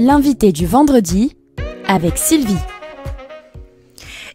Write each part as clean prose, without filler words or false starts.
L'invité du vendredi avec Sylvie.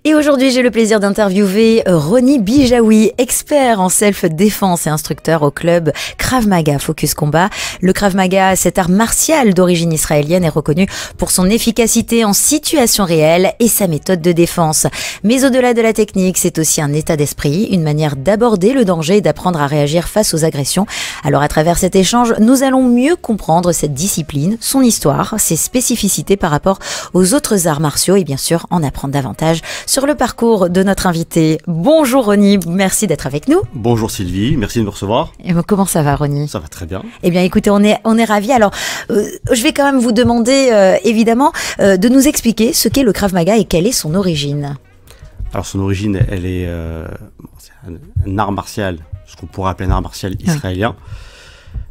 Et aujourd'hui, j'ai le plaisir d'interviewer Ronnie Bijaoui, expert en self-défense et instructeur au club Krav Maga Focus Combat. Le Krav Maga, cet art martial d'origine israélienne, est reconnu pour son efficacité en situation réelle et sa méthode de défense. Mais au-delà de la technique, c'est aussi un état d'esprit, une manière d'aborder le danger et d'apprendre à réagir face aux agressions. Alors à travers cet échange, nous allons mieux comprendre cette discipline, son histoire, ses spécificités par rapport aux autres arts martiaux et bien sûr en apprendre davantage sur le parcours de notre invité. Bonjour Ronnie, merci d'être avec nous. Bonjour Sylvie, merci de me recevoir. Et comment ça va Ronnie? Ça va très bien. Eh bien écoutez, on est ravis. Alors, je vais quand même vous demander évidemment de nous expliquer ce qu'est le Krav Maga et quelle est son origine. Alors son origine, elle est c'est un art martial, ce qu'on pourrait appeler un art martial israélien.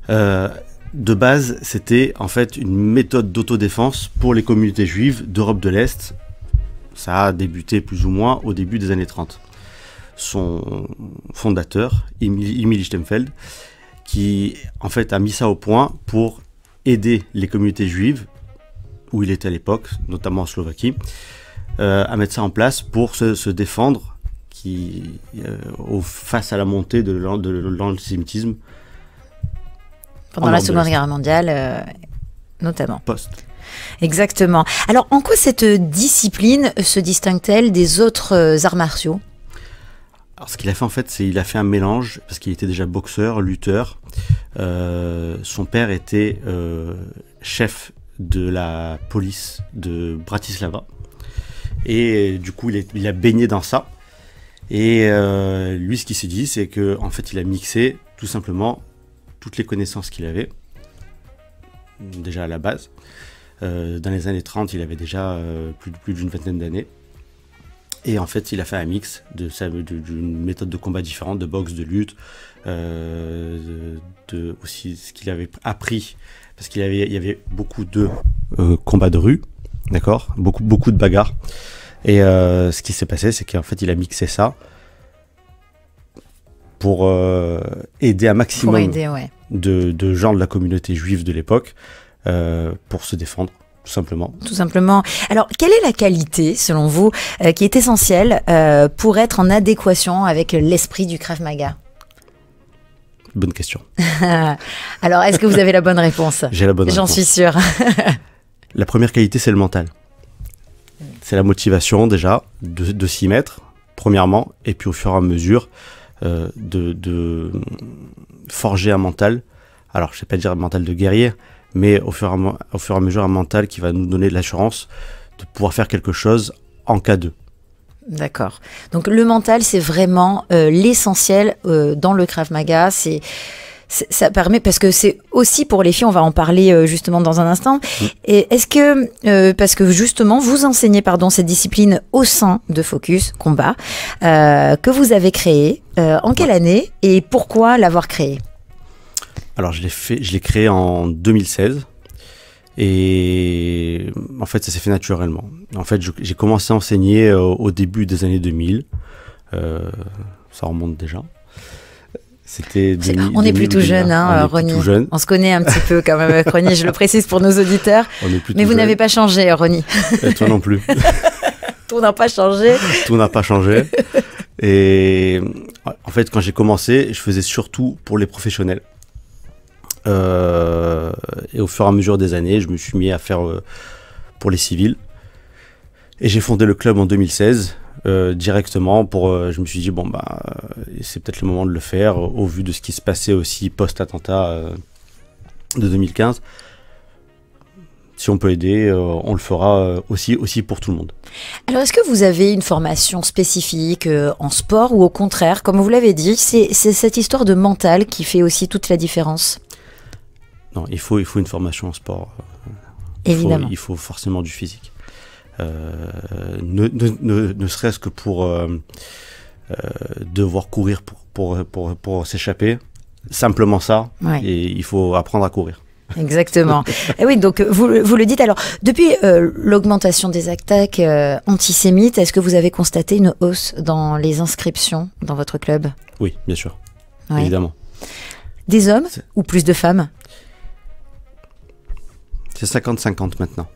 De base, c'était en fait une méthode d'autodéfense pour les communautés juives d'Europe de l'Est. Ça a débuté plus ou moins au début des années 30. Son fondateur, Emil Lichtenfeld, qui en fait a mis ça au point pour aider les communautés juives, où il était à l'époque, notamment en Slovaquie, à mettre ça en place pour se défendre face à la montée de l'antisémitisme. Pendant la Seconde Guerre mondiale, notamment. Post. Exactement. Alors, en quoi cette discipline se distingue-t-elle des autres arts martiaux ? Alors, ce qu'il a fait en fait, c'est qu'il a fait un mélange, parce qu'il était déjà boxeur, lutteur. Son père était chef de la police de Bratislava. Et du coup, il a baigné dans ça. Et lui, ce qu'il s'est dit, c'est qu'en fait, il a mixé tout simplement toutes les connaissances qu'il avait, déjà à la base. Dans les années 30, il avait déjà plus d'une vingtaine d'années. Et en fait, il a fait un mix d'une méthode de combat différente, de boxe, de lutte, aussi ce qu'il avait appris, parce il y avait beaucoup de combats de rue, d'accord, beaucoup de bagarres. Et ce qui s'est passé, c'est qu'en fait, il a mixé ça pour aider un maximum de gens de la communauté juive de l'époque. Pour se défendre, tout simplement. Tout simplement. Alors, quelle est la qualité, selon vous, qui est essentielle pour être en adéquation avec l'esprit du Krav Maga ? Bonne question. Alors, est-ce que vous avez la bonne réponse ? J'ai la bonne réponse. J'en suis sûre. La première qualité, c'est le mental. C'est la motivation, déjà, de s'y mettre, premièrement, et puis au fur et à mesure, de forger un mental. Alors, je ne sais pas dire un mental de guerrier, mais au fur et à mesure un mental qui va nous donner de l'assurance de pouvoir faire quelque chose en cas de. D'accord. Donc le mental, c'est vraiment l'essentiel dans le Krav Maga. Ça permet, parce que c'est aussi pour les filles, on va en parler justement dans un instant. Et est-ce que, parce que justement, vous enseignez cette discipline au sein de Focus Combat, que vous avez créé, en quelle année et pourquoi l'avoir créé ? Alors je l'ai créé en 2016 et en fait ça s'est fait naturellement. En fait j'ai commencé à enseigner au début des années 2000, ça remonte déjà. On n'est plus tout jeune, Ronnie. On se connaît un petit peu quand même avec Ronnie, je le précise pour nos auditeurs. Mais vous n'avez pas changé, Ronnie. Et toi non plus. Tout n'a pas changé. Tout n'a pas changé. Et en fait quand j'ai commencé, je faisais surtout pour les professionnels. Et au fur et à mesure des années, je me suis mis à faire pour les civils. Et j'ai fondé le club en 2016 directement je me suis dit c'est peut-être le moment de le faire au vu de ce qui se passait aussi post-attentat de 2015. Si on peut aider, on le fera aussi pour tout le monde. Alors, est-ce que vous avez une formation spécifique en sport ou au contraire, comme vous l'avez dit, c'est cette histoire de mental qui fait aussi toute la différence ? Non, il faut une formation en sport. Évidemment. Il faut forcément du physique. Ne serait-ce que pour devoir courir pour s'échapper. Simplement ça. Ouais. Et il faut apprendre à courir. Exactement. Et oui, donc vous le dites. Alors, depuis l'augmentation des attaques antisémites, est-ce que vous avez constaté une hausse dans les inscriptions dans votre club ? Oui, bien sûr. Ouais. Évidemment. Des hommes ou plus de femmes ? C'est 50-50 maintenant.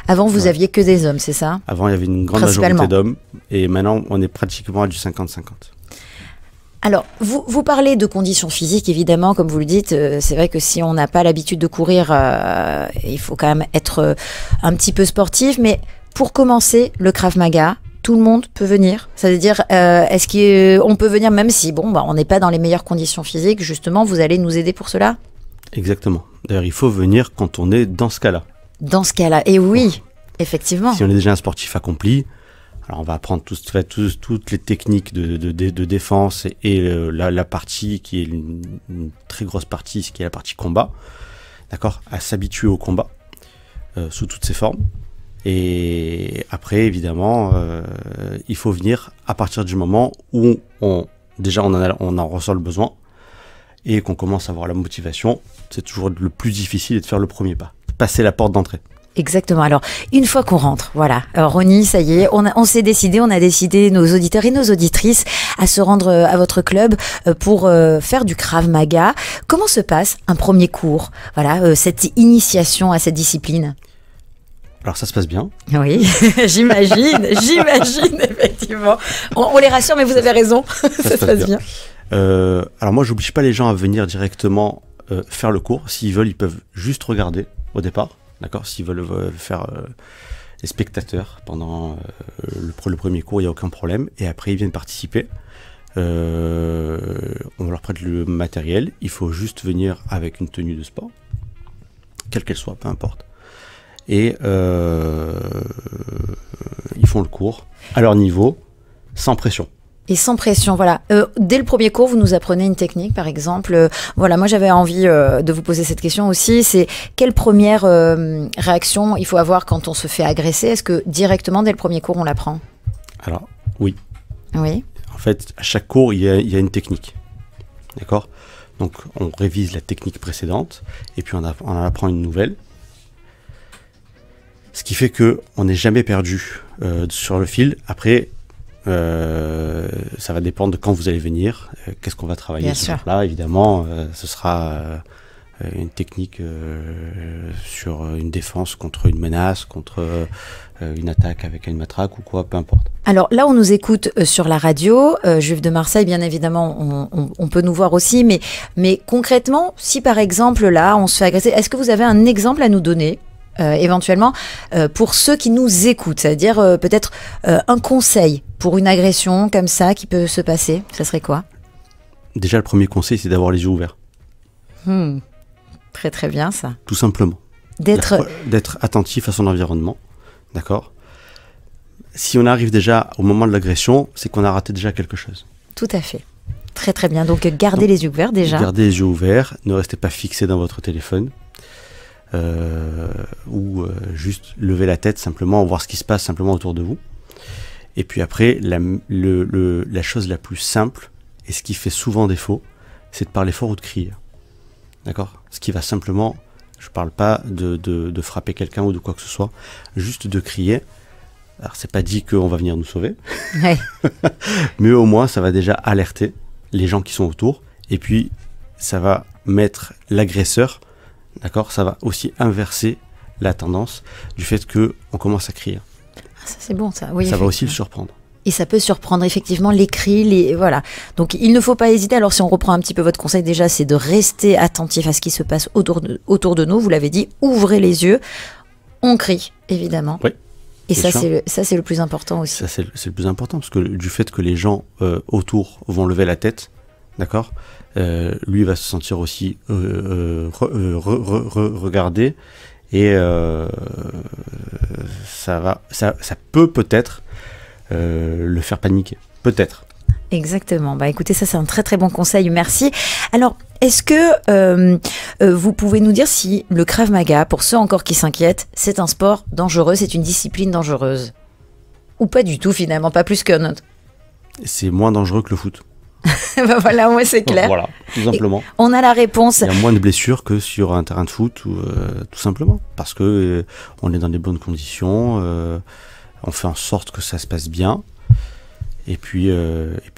Avant, vous aviez que des hommes, c'est ça? Avant, il y avait une grande majorité d'hommes. Et maintenant, on est pratiquement à du 50-50. Alors, vous parlez de conditions physiques, évidemment, comme vous le dites. C'est vrai que si on n'a pas l'habitude de courir, il faut quand même être un petit peu sportif. Mais pour commencer, le Krav Maga, tout le monde peut venir. C'est-à-dire, est-ce qu'on peut venir même si, on n'est pas dans les meilleures conditions physiques? Justement, vous allez nous aider pour cela? Exactement. D'ailleurs, il faut venir quand on est dans ce cas-là. Dans ce cas-là, et oui, effectivement. Si on est déjà un sportif accompli, alors on va apprendre toutes les techniques de défense et la partie qui est une très grosse partie, ce qui est la partie combat, d'accord, à s'habituer au combat sous toutes ses formes. Et après, évidemment, il faut venir à partir du moment où on en ressent le besoin et qu'on commence à avoir la motivation. C'est toujours le plus difficile de faire le premier pas, passer la porte d'entrée. Exactement. Alors, une fois qu'on rentre, voilà. Alors, Ronnie, ça y est, on s'est décidé, on a décidé, nos auditeurs et nos auditrices, à se rendre à votre club pour faire du Krav Maga. Comment se passe un premier cours? Voilà, cette initiation à cette discipline. Alors, ça se passe bien. Oui, j'imagine, effectivement. On les rassure, mais vous avez raison, ça se passe bien. Alors, moi, j'oblige pas les gens à venir directement faire le cours. S'ils veulent, ils peuvent juste regarder au départ. D'accord, s'ils veulent faire les spectateurs pendant le premier cours, il n'y a aucun problème. Et après, ils viennent participer. On leur prête le matériel. Il faut juste venir avec une tenue de sport, quelle qu'elle soit, peu importe. Et ils font le cours à leur niveau, sans pression. Et sans pression, voilà. Dès le premier cours, vous nous apprenez une technique, par exemple. Voilà, moi j'avais envie de vous poser cette question aussi. C'est quelle première réaction il faut avoir quand on se fait agresser? Est-ce que directement, dès le premier cours, on l'apprend? Alors, oui. Oui. En fait, à chaque cours, il y a une technique. D'accord? Donc, on révise la technique précédente et puis on en apprend une nouvelle. Ce qui fait qu'on n'est jamais perdu sur le fil. Après, ça va dépendre de quand vous allez venir, qu'est-ce qu'on va travailler. Bien sûr. Là, évidemment, ce sera une technique sur une défense contre une menace, contre une attaque avec une matraque ou quoi, peu importe. Alors là, on nous écoute sur la radio, Juifs de Marseille, bien évidemment, on peut nous voir aussi, mais concrètement, si par exemple, là, on se fait agresser, est-ce que vous avez un exemple à nous donner éventuellement pour ceux qui nous écoutent, c'est-à-dire peut-être un conseil pour une agression comme ça qui peut se passer, ça serait quoi? Déjà, le premier conseil, c'est d'avoir les yeux ouverts. Très très bien ça. Tout simplement. D'être attentif à son environnement, d'accord? Si on arrive déjà au moment de l'agression, c'est qu'on a raté déjà quelque chose. Tout à fait. Très très bien. Donc gardez les yeux ouverts déjà. Gardez les yeux ouverts, ne restez pas fixé dans votre téléphone. Ou juste lever la tête simplement, voir ce qui se passe simplement autour de vous. Et puis après, la chose la plus simple, et ce qui fait souvent défaut, c'est de parler fort ou de crier. D'accord? Ce qui va simplement, je parle pas de frapper quelqu'un ou de quoi que ce soit, juste de crier. Alors c'est pas dit qu'on va venir nous sauver, Ouais. mais au moins ça va déjà alerter les gens qui sont autour, et puis ça va mettre l'agresseur. D'accord, ça va aussi inverser la tendance du fait qu'on commence à crier. Ah, ça c'est bon ça. Oui, ça va aussi le surprendre. Et ça peut surprendre effectivement les cris, voilà. Donc il ne faut pas hésiter. Alors si on reprend un petit peu votre conseil déjà, c'est de rester attentif à ce qui se passe autour de nous. Vous l'avez dit, ouvrez les yeux. On crie évidemment. Oui. Et ça c'est le plus important aussi. Ça c'est le plus important parce que du fait que les gens autour vont lever la tête, d'accord, lui va se sentir aussi regardé et ça peut-être le faire paniquer, peut-être. Exactement. Bah écoutez, ça c'est un très très bon conseil, merci. Alors, est-ce que vous pouvez nous dire si le Krav Maga, pour ceux encore qui s'inquiètent, c'est un sport dangereux, c'est une discipline dangereuse? Ou pas du tout finalement, pas plus qu'un autre? C'est moins dangereux que le foot. Ben voilà, moi c'est clair. Voilà, tout simplement. Et on a la réponse. Il y a moins de blessures que sur un terrain de foot, ou, tout simplement. Parce que on est dans des bonnes conditions, on fait en sorte que ça se passe bien, et puis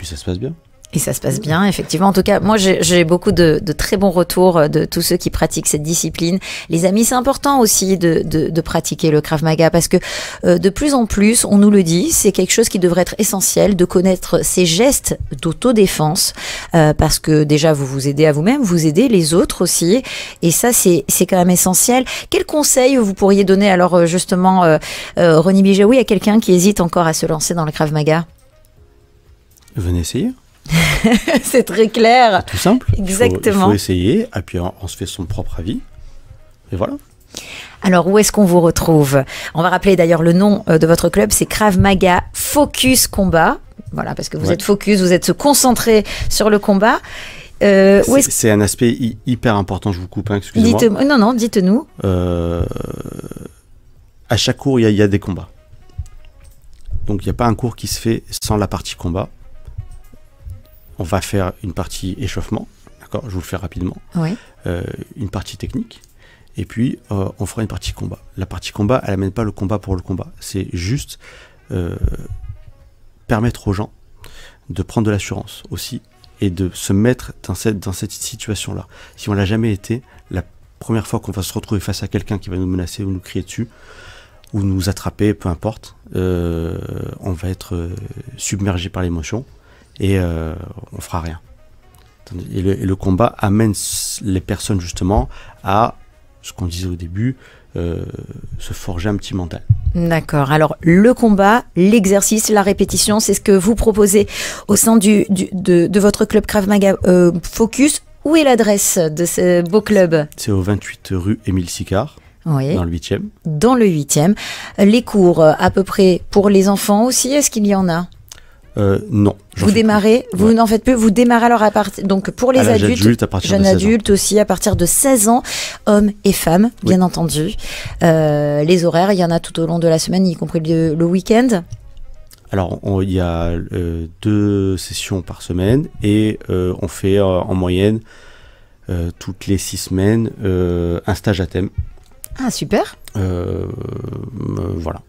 ça se passe bien. Et ça se passe bien, effectivement. En tout cas, moi, j'ai beaucoup de très bons retours de tous ceux qui pratiquent cette discipline. Les amis, c'est important aussi de pratiquer le Krav Maga parce que de plus en plus, on nous le dit, c'est quelque chose qui devrait être essentiel de connaître ces gestes d'autodéfense parce que déjà, vous vous aidez à vous-même, vous aidez les autres aussi. Et ça, c'est quand même essentiel. Quel conseil vous pourriez donner alors justement, Ronnie Bijaoui, à quelqu'un qui hésite encore à se lancer dans le Krav Maga? Venez essayer. C'est très clair. Tout simple. Exactement. Il faut essayer, et puis on se fait son propre avis. Et voilà. Alors, où est-ce qu'on vous retrouve? On va rappeler d'ailleurs le nom de votre club, c'est Krav Maga Focus Combat. Voilà, parce que vous êtes focus, vous êtes concentré sur le combat. C'est un aspect hyper important, je vous coupe, hein, excusez-moi. Non, dites-nous. À chaque cours, il y a des combats. Donc, il n'y a pas un cours qui se fait sans la partie combat. On va faire une partie échauffement, d'accord, je vous le fais rapidement. Oui. Une partie technique, et puis on fera une partie combat. La partie combat, elle n'amène pas le combat pour le combat. C'est juste permettre aux gens de prendre de l'assurance aussi et de se mettre dans cette situation-là. Si on l'a jamais été, la première fois qu'on va se retrouver face à quelqu'un qui va nous menacer ou nous crier dessus, ou nous attraper, peu importe, on va être submergé par l'émotion. Et on fera rien. Et le combat amène les personnes justement à, ce qu'on disait au début, se forger un petit mental. D'accord. Alors le combat, l'exercice, la répétition, c'est ce que vous proposez au sein de votre club Krav Maga Focus. Où est l'adresse de ce beau club? C'est au 28 rue Émile Sicard. Oui. Dans le 8e. Dans le 8e. Les cours à peu près pour les enfants aussi, est-ce qu'il y en a? Non. Vous démarrez, vous n'en faites plus, vous démarrez alors à partir, donc pour les adultes, jeunes adultes aussi, à partir de 16 ans, hommes et femmes, bien entendu. Les horaires, il y en a tout au long de la semaine, y compris le week-end. Alors, il y a 2 sessions par semaine et on fait en moyenne, toutes les 6 semaines, un stage à thème. Ah, super. Voilà.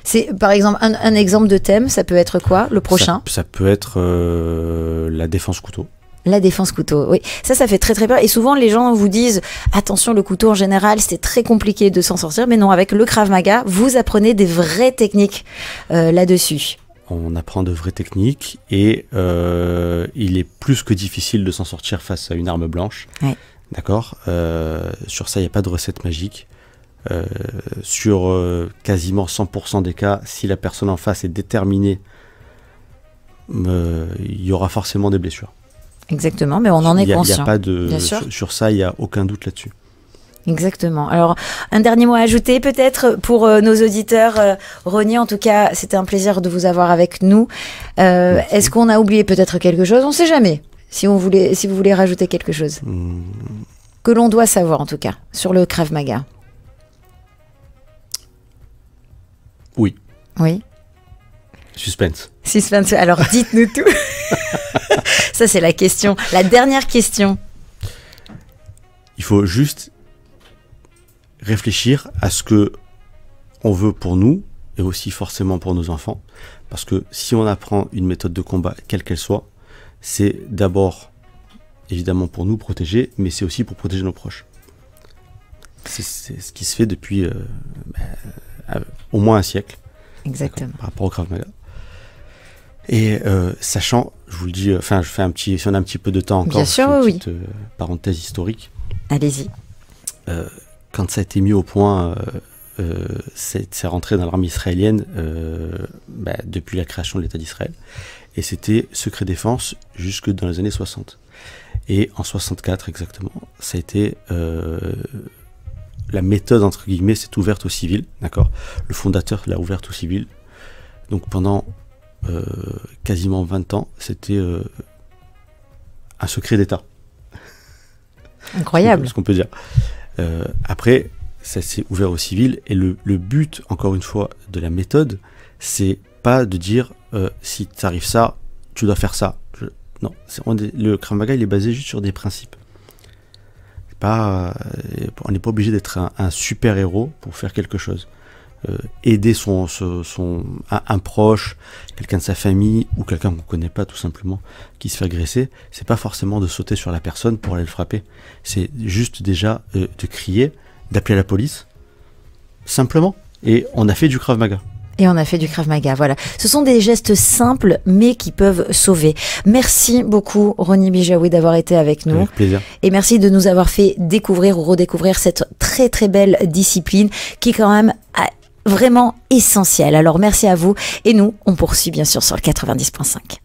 C'est par exemple un exemple de thème, ça peut être quoi le prochain? Ça peut être la défense couteau. La défense couteau, oui. Ça fait très très peur. Et souvent les gens vous disent attention, le couteau en général c'est très compliqué de s'en sortir. Mais non, avec le Krav Maga, vous apprenez des vraies techniques là-dessus. On apprend de vraies techniques et il est plus que difficile de s'en sortir face à une arme blanche. Ouais. D'accord. Sur ça, il n'y a pas de recette magique. Sur quasiment 100% des cas, si la personne en face est déterminée, il y aura forcément des blessures. Exactement, mais on en est conscient. Il y a pas de, sur ça, il n'y a aucun doute là-dessus. Exactement. Alors, un dernier mot à ajouter peut-être pour nos auditeurs. Ronnie, en tout cas, c'était un plaisir de vous avoir avec nous. Est-ce qu'on a oublié peut-être quelque chose? On ne sait jamais. Si vous voulez rajouter quelque chose que l'on doit savoir, en tout cas, sur le Krav Maga. Oui. Oui. Suspense. Suspense. Alors, dites-nous tout. Ça, c'est la question. La dernière question. Il faut juste réfléchir à ce que on veut pour nous et aussi forcément pour nos enfants. Parce que si on apprend une méthode de combat, quelle qu'elle soit, c'est d'abord, évidemment, pour nous protéger, mais c'est aussi pour protéger nos proches. C'est ce qui se fait depuis au moins un siècle. Exactement. Par rapport au Krav Maga. Et sachant, je vous le dis, enfin, je fais si on a un petit peu de temps encore, bien sûr, une oui. petite parenthèse historique. Allez-y. Quand ça a été mis au point, c'est rentré dans l'armée israélienne depuis la création de l'État d'Israël. Et c'était secret défense jusque dans les années 60. Et en 64 exactement, ça a été la méthode entre guillemets s'est ouverte aux civils, d'accord. Le fondateur l'a ouverte aux civils. Donc pendant quasiment 20 ans, c'était un secret d'État. Incroyable. Ce qu'on peut dire. Après, ça s'est ouvert aux civils et le but, encore une fois, de la méthode, c'est pas de dire si t'arrive ça, tu dois faire ça. Non, le Krav Maga, il est basé juste sur des principes. On n'est pas obligé d'être un super héros pour faire quelque chose. aider un proche, quelqu'un de sa famille ou quelqu'un qu'on connaît pas tout simplement qui se fait agresser, c'est pas forcément de sauter sur la personne pour aller le frapper. C'est juste déjà de crier, d'appeler la police, simplement. Et on a fait du Krav Maga. Et on a fait du Krav Maga, voilà. Ce sont des gestes simples, mais qui peuvent sauver. Merci beaucoup, Ronnie Bijaoui, d'avoir été avec nous. Avec plaisir. Et merci de nous avoir fait découvrir ou redécouvrir cette très très belle discipline qui est quand même vraiment essentielle. Alors merci à vous. Et nous, on poursuit bien sûr sur le 90.5.